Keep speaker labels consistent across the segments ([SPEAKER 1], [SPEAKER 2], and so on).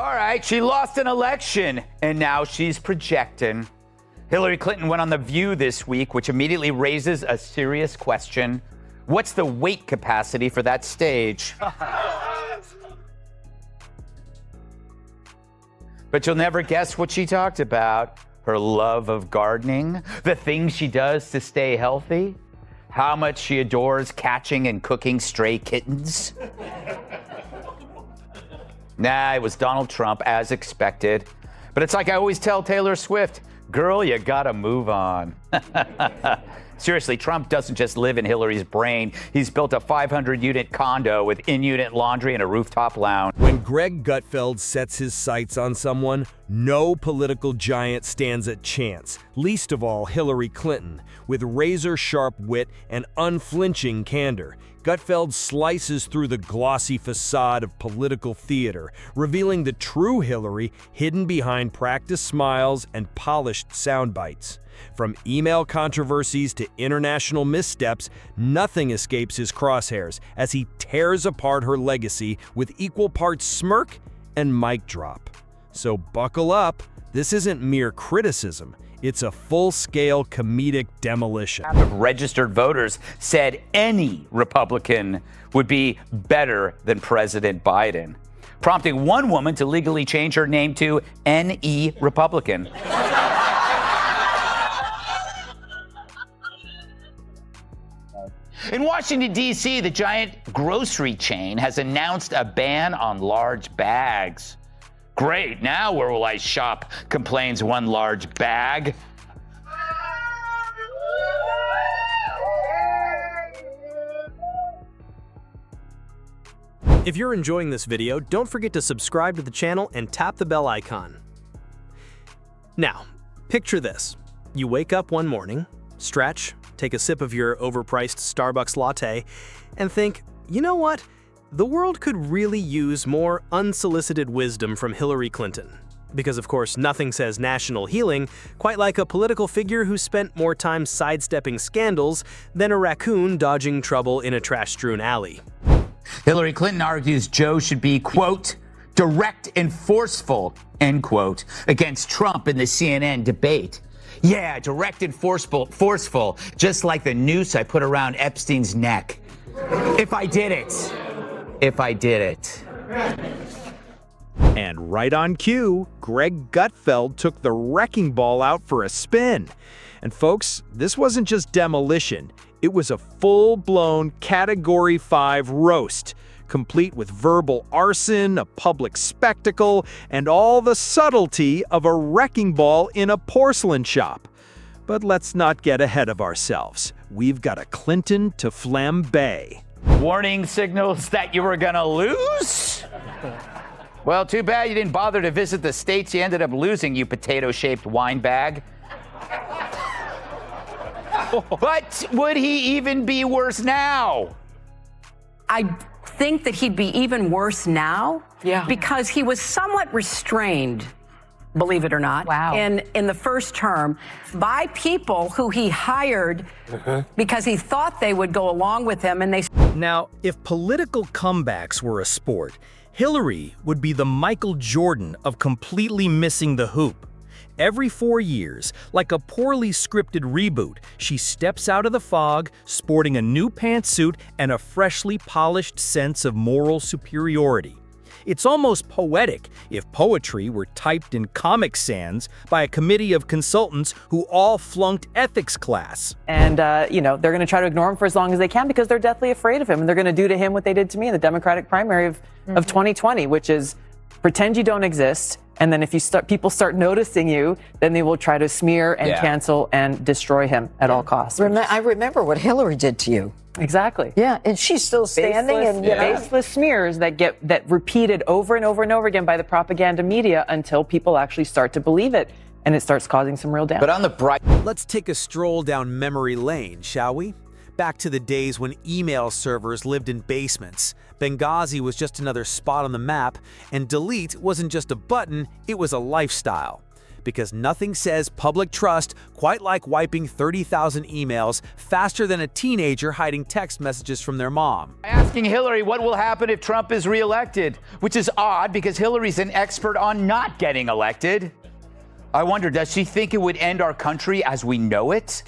[SPEAKER 1] All right, she lost an election, and now she's projecting. Hillary Clinton went on The View this week, which immediately raises a serious question. What's the weight capacity for that stage? But you'll never guess what she talked about. Her love of gardening, the things she does to stay healthy, how much she adores catching and cooking stray kittens. Nah, it was Donald Trump, as expected. But it's like I always tell Taylor Swift, girl, you gotta move on. Seriously, Trump doesn't just live in Hillary's brain. He's built a 500-unit condo with in-unit laundry and a rooftop lounge.
[SPEAKER 2] When Greg Gutfeld sets his sights on someone, no political giant stands a chance, least of all Hillary Clinton. With razor-sharp wit and unflinching candor, Gutfeld slices through the glossy facade of political theater, revealing the true Hillary hidden behind practiced smiles and polished sound bites. From email controversies to international missteps, nothing escapes his crosshairs as he tears apart her legacy with equal parts smirk and mic drop. So buckle up, this isn't mere criticism. It's a full-scale comedic demolition.
[SPEAKER 1] Half of registered voters said any Republican would be better than President Biden, prompting one woman to legally change her name to NE Republican. In Washington, D.C., the giant grocery chain has announced a ban on large bags. Great, now where will I shop? Complains one large bag.
[SPEAKER 3] If you're enjoying this video, don't forget to subscribe to the channel and tap the bell icon. Now, picture this. You wake up one morning, stretch, take a sip of your overpriced Starbucks latte, and think, you know what? The world could really use more unsolicited wisdom from Hillary Clinton. Because of course, nothing says national healing quite like a political figure who spent more time sidestepping scandals than a raccoon dodging trouble in a trash-strewn alley.
[SPEAKER 1] Hillary Clinton argues Joe should be, quote, direct and forceful, end quote, against Trump in the CNN debate. Yeah, direct and forceful, just like the noose I put around Epstein's neck. If I did it. If I did it.
[SPEAKER 2] And right on cue, Greg Gutfeld took the wrecking ball out for a spin. And folks, this wasn't just demolition. It was a full-blown Category 5 roast, complete with verbal arson, a public spectacle, and all the subtlety of a wrecking ball in a porcelain shop. But let's not get ahead of ourselves. We've got a Clinton to flambe.
[SPEAKER 1] Warning signals that you were gonna lose? Well, too bad you didn't bother to visit the states you ended up losing, you potato-shaped wine bag. But would he even be worse now?
[SPEAKER 4] I think that he'd be even worse now because he was somewhat restrained, believe it or not, in the first term by people who he hired because he thought they would go along with him. And they.
[SPEAKER 3] Now, if political comebacks were a sport, Hillary would be the Michael Jordan of completely missing the hoop. Every 4 years, like a poorly scripted reboot, she steps out of the fog, sporting a new pantsuit and a freshly polished sense of moral superiority. It's almost poetic if poetry were typed in Comic Sans by a committee of consultants who all flunked ethics class.
[SPEAKER 5] And, you know, they're going to try to ignore him for as long as they can because they're deathly afraid of him. And they're going to do to him what they did to me in the Democratic primary of 2020, which is pretend you don't exist. And then if people start noticing you, then they will try to smear and cancel and destroy him at all costs.
[SPEAKER 6] I remember what Hillary did to you.
[SPEAKER 5] Exactly.
[SPEAKER 6] Yeah, and she's still standing.
[SPEAKER 5] Baseless smears that repeated over and over and over again by the propaganda media until people actually start to believe it, and it starts causing some real damage.
[SPEAKER 1] But on the bright...
[SPEAKER 7] Let's take a stroll down memory lane, shall we? Back to the days when email servers lived in basements. Benghazi was just another spot on the map, and delete wasn't just a button, it was a lifestyle. because nothing says public trust quite like wiping 30,000 emails faster than a teenager hiding text messages from their mom.
[SPEAKER 1] Asking Hillary what will happen if Trump is reelected, which is odd because Hillary's an expert on not getting elected. I wonder, does she think it would end our country as we know it?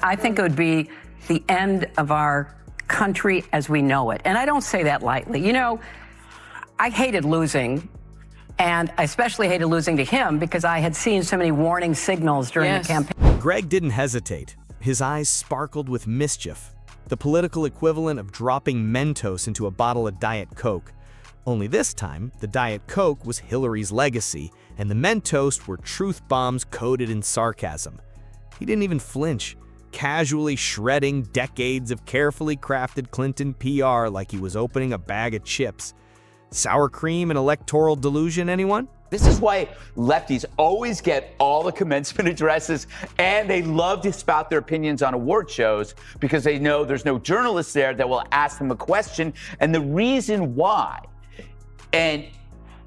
[SPEAKER 4] I think it would be the end of our country as we know it. And I don't say that lightly. You know, I hated losing, and I especially hated losing to him because I had seen so many warning signals during the campaign.
[SPEAKER 2] Greg didn't hesitate. His eyes sparkled with mischief, the political equivalent of dropping Mentos into a bottle of Diet Coke. Only this time, the Diet Coke was Hillary's legacy, and the Mentos were truth bombs coated in sarcasm. He didn't even flinch, casually shredding decades of carefully crafted Clinton PR like he was opening a bag of chips. Sour cream and electoral delusion, anyone?
[SPEAKER 1] This is why lefties always get all the commencement addresses, and they love to spout their opinions on award shows because they know there's no journalist there that will ask them a question. And the reason why, and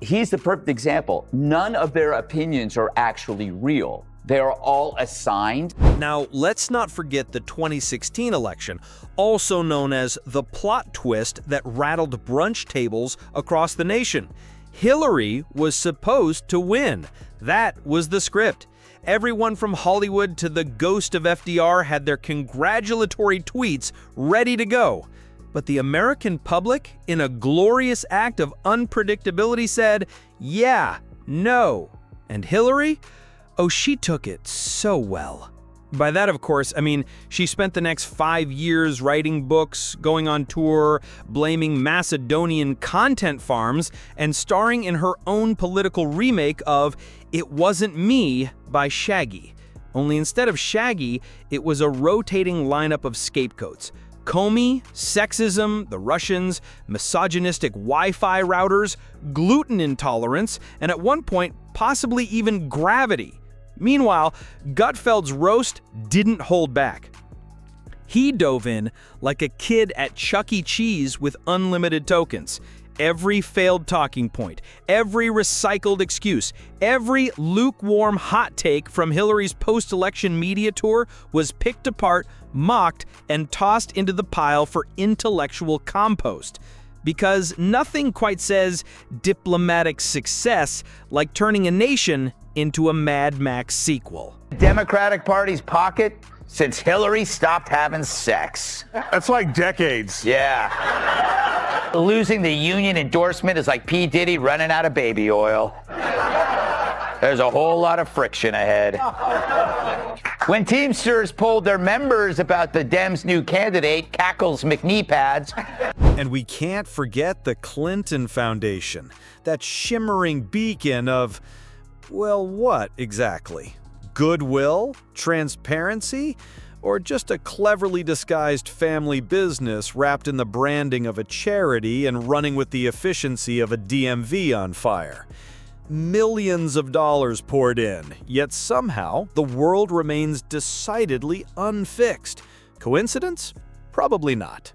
[SPEAKER 1] he's the perfect example, none of their opinions are actually real. They are all assigned.
[SPEAKER 2] Now, let's not forget the 2016 election, also known as the plot twist that rattled brunch tables across the nation. Hillary was supposed to win. That was the script. Everyone from Hollywood to the ghost of FDR had their congratulatory tweets ready to go. But the American public, in a glorious act of unpredictability, said, yeah, no. And Hillary? Oh, she took it so well. By that, of course, I mean she spent the next 5 years writing books, going on tour, blaming Macedonian content farms, and starring in her own political remake of It Wasn't Me by Shaggy. Only instead of Shaggy, it was a rotating lineup of scapegoats. Comey, sexism, the Russians, misogynistic Wi-Fi routers, gluten intolerance, and at one point, possibly even gravity. Meanwhile, Gutfeld's roast didn't hold back. He dove in like a kid at Chuck E. Cheese with unlimited tokens. Every failed talking point, every recycled excuse, every lukewarm hot take from Hillary's post-election media tour was picked apart, mocked, and tossed into the pile for intellectual compost. Because nothing quite says diplomatic success like turning a nation into a Mad Max sequel.
[SPEAKER 1] Democratic Party's pocket since Hillary stopped having sex.
[SPEAKER 8] That's like decades.
[SPEAKER 1] Yeah. Losing the union endorsement is like P. Diddy running out of baby oil. There's a whole lot of friction ahead. When Teamsters polled their members about the Dems' new candidate, Cackle's McKnee pads.
[SPEAKER 2] And we can't forget the Clinton Foundation, that shimmering beacon of, well, what exactly? Goodwill? Transparency? Or just a cleverly disguised family business wrapped in the branding of a charity and running with the efficiency of a DMV on fire? Millions of dollars poured in, yet somehow the world remains decidedly unfixed. Coincidence? Probably not.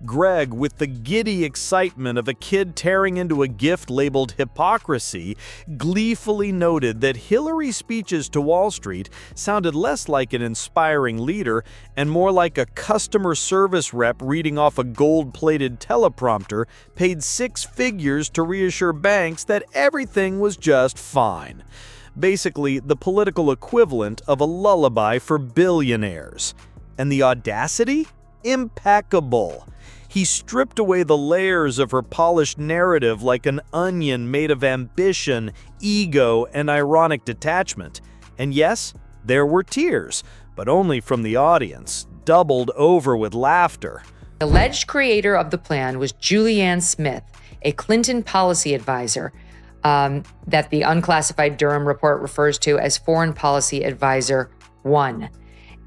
[SPEAKER 2] Greg, with the giddy excitement of a kid tearing into a gift labeled hypocrisy, gleefully noted that Hillary's speeches to Wall Street sounded less like an inspiring leader and more like a customer service rep reading off a gold-plated teleprompter paid 6 figures to reassure banks that everything was just fine. Basically, the political equivalent of a lullaby for billionaires. And the audacity? Impeccable. He stripped away the layers of her polished narrative like an onion made of ambition, ego, and ironic detachment. And yes, there were tears, but only from the audience, doubled over with laughter.
[SPEAKER 9] The alleged creator of the plan was Julianne Smith, a Clinton policy advisor that the unclassified Durham report refers to as Foreign Policy Advisor 1.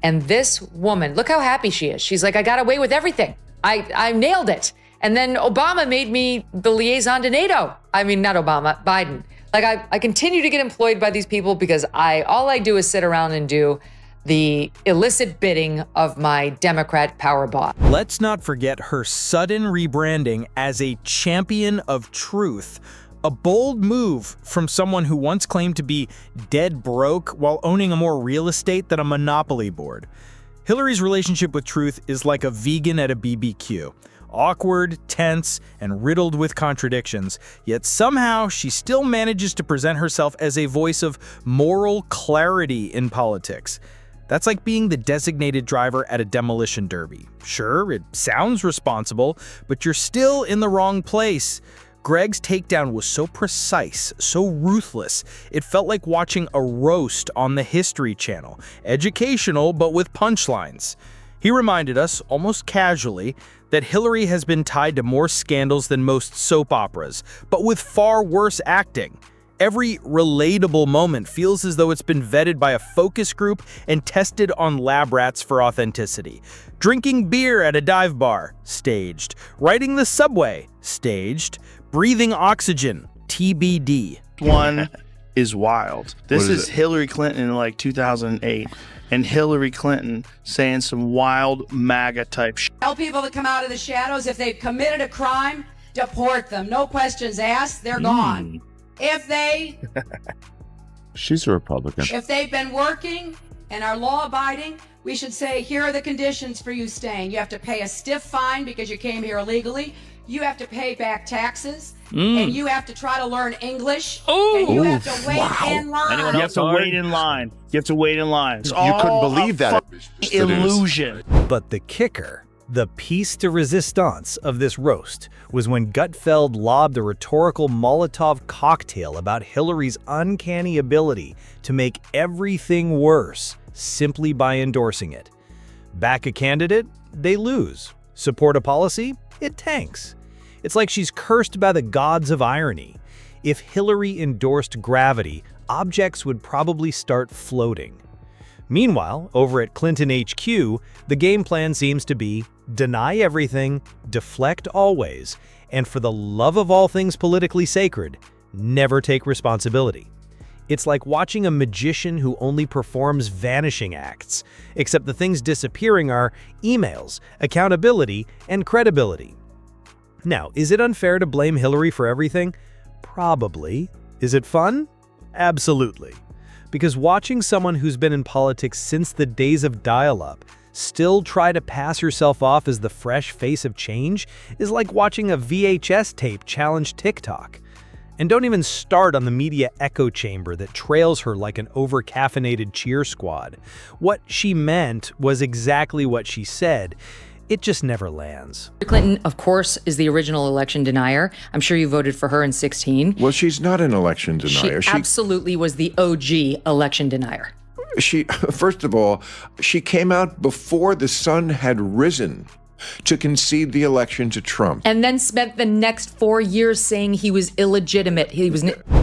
[SPEAKER 9] And this woman, look how happy she is. She's like, I got away with everything. I nailed it. And then Obama made me the liaison to NATO. I mean, not Obama, Biden. Like I continue to get employed by these people because all I do is sit around and do the illicit bidding of my Democrat power boss.
[SPEAKER 2] Let's not forget her sudden rebranding as a champion of truth.
[SPEAKER 8] A bold move from someone who once claimed to be dead broke while owning a more real estate than a monopoly board. Hillary's relationship with truth is like a vegan at a BBQ. Awkward, tense, and riddled with contradictions, yet somehow she still manages to present herself as a voice of moral clarity in politics. That's like being the designated driver at a demolition derby. Sure, it sounds responsible, but you're still in the wrong place. Greg's takedown was so precise, so ruthless, it felt like watching a roast on the History Channel. Educational, but with punchlines. He reminded us, almost casually, that Hillary has been tied to more scandals than most soap operas, but with far worse acting. Every relatable moment feels as though it's been vetted by a focus group and tested on lab rats for authenticity. Drinking beer at a dive bar, staged. Riding the subway, staged. Breathing oxygen, TBD.
[SPEAKER 10] One is wild. This is Hillary Clinton in like 2008. And Hillary Clinton saying some wild MAGA type shit.
[SPEAKER 11] Tell people to come out of the shadows. If they've committed a crime, deport them. No questions asked. They're gone. If they...
[SPEAKER 12] She's a Republican.
[SPEAKER 11] If they've been working and are law-abiding, we should say, here are the conditions for you staying. You have to pay a stiff fine because you came here illegally. You have to pay back taxes. And you have to try to learn English. And you have to wait in line.
[SPEAKER 10] You have to wait in line. You have to wait in line. It's
[SPEAKER 12] You couldn't believe that.
[SPEAKER 10] Illusion.
[SPEAKER 2] But the kicker, the piece de resistance of this roast, was when Gutfeld lobbed a rhetorical Molotov cocktail about Hillary's uncanny ability to make everything worse simply by endorsing it. Back a candidate, they lose. Support a policy, it tanks. It's like she's cursed by the gods of irony. If Hillary endorsed gravity, objects would probably start floating. Meanwhile, over at Clinton HQ, the game plan seems to be deny everything, deflect always, and for the love of all things politically sacred, never take responsibility. It's like watching a magician who only performs vanishing acts, except the things disappearing are emails, accountability, and credibility. Now, is it unfair to blame Hillary for everything? Probably. Is it fun? Absolutely. Because watching someone who's been in politics since the days of dial-up still try to pass herself off as the fresh face of change is like watching a VHS tape challenge TikTok. And don't even start on the media echo chamber that trails her like an over-caffeinated cheer squad. What she meant was exactly what she said. It just never lands.
[SPEAKER 9] Clinton, of course, is the original election denier. I'm sure you voted for her in 2016.
[SPEAKER 12] Well, she's not an election denier.
[SPEAKER 9] She absolutely was the OG election denier.
[SPEAKER 12] First of all, she came out before the sun had risen to concede the election to Trump.
[SPEAKER 9] And then spent the next 4 years saying he was illegitimate.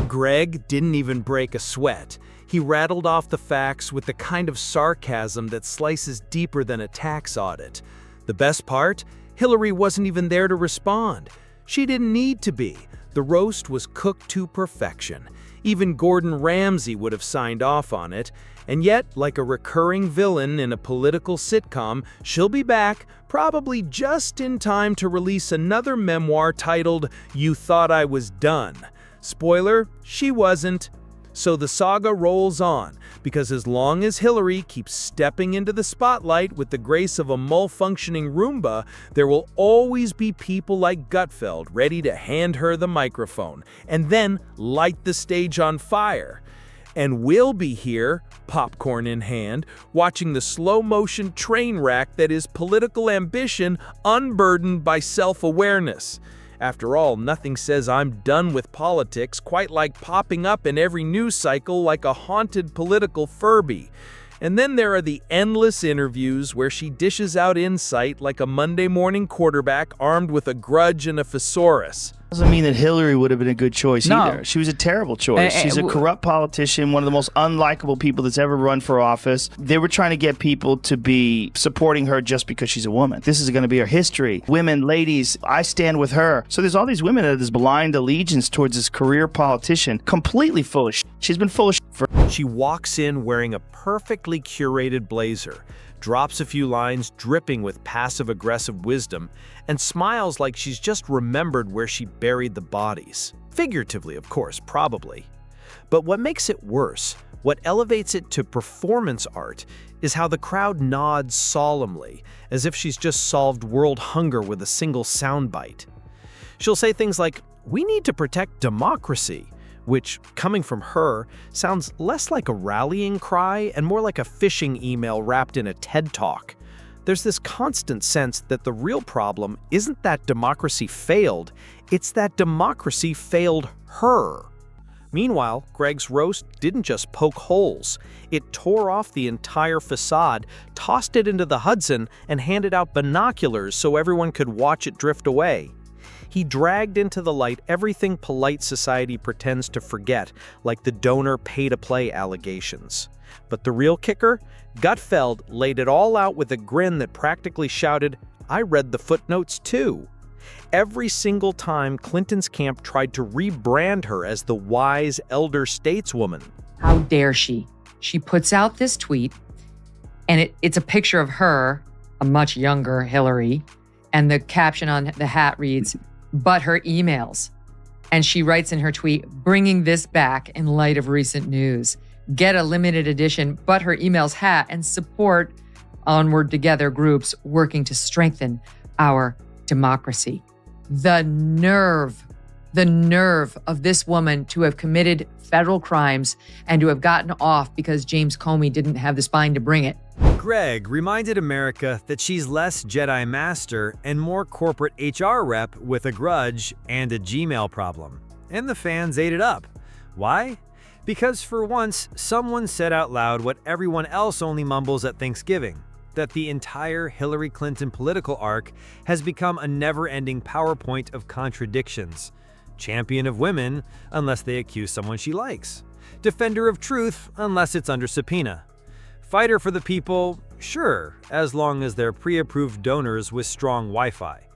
[SPEAKER 7] Greg didn't even break a sweat. He rattled off the facts with the kind of sarcasm that slices deeper than a tax audit. The best part? Hillary wasn't even there to respond. She didn't need to be. The roast was cooked to perfection. Even Gordon Ramsay would have signed off on it. And yet, like a recurring villain in a political sitcom, she'll be back, probably just in time to release another memoir titled, You Thought I Was Done. Spoiler, she wasn't. So the saga rolls on, because as long as Hillary keeps stepping into the spotlight with the grace of a malfunctioning Roomba, there will always be people like Gutfeld ready to hand her the microphone and then light the stage on fire. And we'll be here, popcorn in hand, watching the slow-motion train wreck that is political ambition unburdened by self-awareness. After all, nothing says I'm done with politics quite like popping up in every news cycle like a haunted political Furby. And then there are the endless interviews where she dishes out insight like a Monday morning quarterback armed with a grudge and a thesaurus.
[SPEAKER 10] Doesn't mean that Hillary would have been a good choice either. She was a terrible choice. She's a corrupt politician, one of the most unlikable people that's ever run for office. They were trying to get people to be supporting her just because she's a woman. This is going to be her history. Women, ladies, I stand with her. So there's all these women that have this blind allegiance towards this career politician, completely full of shit. She's been full of shit for...
[SPEAKER 2] She walks in wearing a perfectly curated blazer,
[SPEAKER 7] drops a few lines dripping with passive-aggressive wisdom, and smiles like she's just remembered where she buried the bodies. Figuratively, of course, probably. But what makes it worse, what elevates it to performance art, is how the crowd nods solemnly, as if she's just solved world hunger with a single soundbite. She'll say things like, "We need to protect democracy," which, coming from her, sounds less like a rallying cry and more like a phishing email wrapped in a TED Talk. There's this constant sense that the real problem isn't that democracy failed, it's that democracy failed her. Meanwhile, Greg's roast didn't just poke holes. It tore off the entire facade, tossed it into the Hudson, and handed out binoculars so everyone could watch it drift away. He dragged into the light everything polite society pretends to forget, like the donor pay-to-play allegations. But the real kicker? Gutfeld laid it all out with a grin that practically shouted, "I read the footnotes too." Every single time Clinton's camp tried to rebrand her as the wise elder stateswoman.
[SPEAKER 9] How dare she? She puts out this tweet, and it's a picture of her, a much younger Hillary, and the caption on the hat reads, "But her emails." And she writes in her tweet, "Bringing this back in light of recent news. Get a limited edition But Her Emails hat and support Onward Together groups working to strengthen our democracy." The nerve of this woman to have committed federal crimes and to have gotten off because James Comey didn't have the spine to bring it.
[SPEAKER 2] Greg reminded America that she's less Jedi Master and more corporate HR rep with a grudge and a Gmail problem. And the fans ate it up. Why? Because for once, someone said out loud what everyone else only mumbles at Thanksgiving, that the entire Hillary Clinton political arc has become a never-ending PowerPoint of contradictions. Champion of women, unless they accuse someone she likes. Defender of truth, unless it's under subpoena. Fighter for the people, sure, as long as they're pre-approved donors with strong Wi-Fi.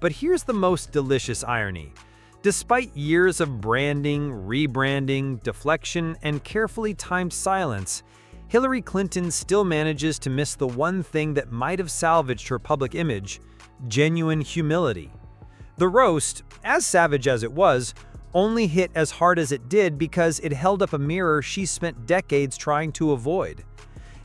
[SPEAKER 2] But here's the most delicious irony. Despite years of branding, rebranding, deflection, and carefully timed silence, Hillary Clinton still manages to miss the one thing that might have salvaged her public image: genuine humility. The roast, as savage as it was, only hit as hard as it did because it held up a mirror she spent decades trying to avoid.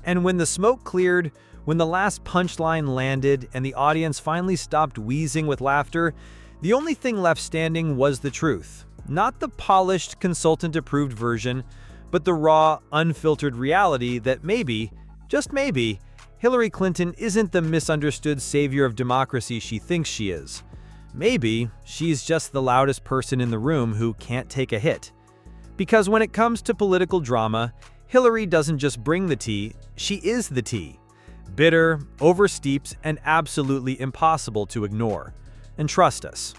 [SPEAKER 2] And when the smoke cleared, when the last punchline landed and the audience finally stopped wheezing with laughter, the only thing left standing was the truth. Not the polished, consultant-approved version, but the raw, unfiltered reality that maybe, just maybe, Hillary Clinton isn't the misunderstood savior of democracy she thinks she is. Maybe she's just the loudest person in the room who can't take a hit. Because when it comes to political drama, Hillary doesn't just bring the tea, she is the tea. Bitter, oversteeped, and absolutely impossible to ignore. And trust us,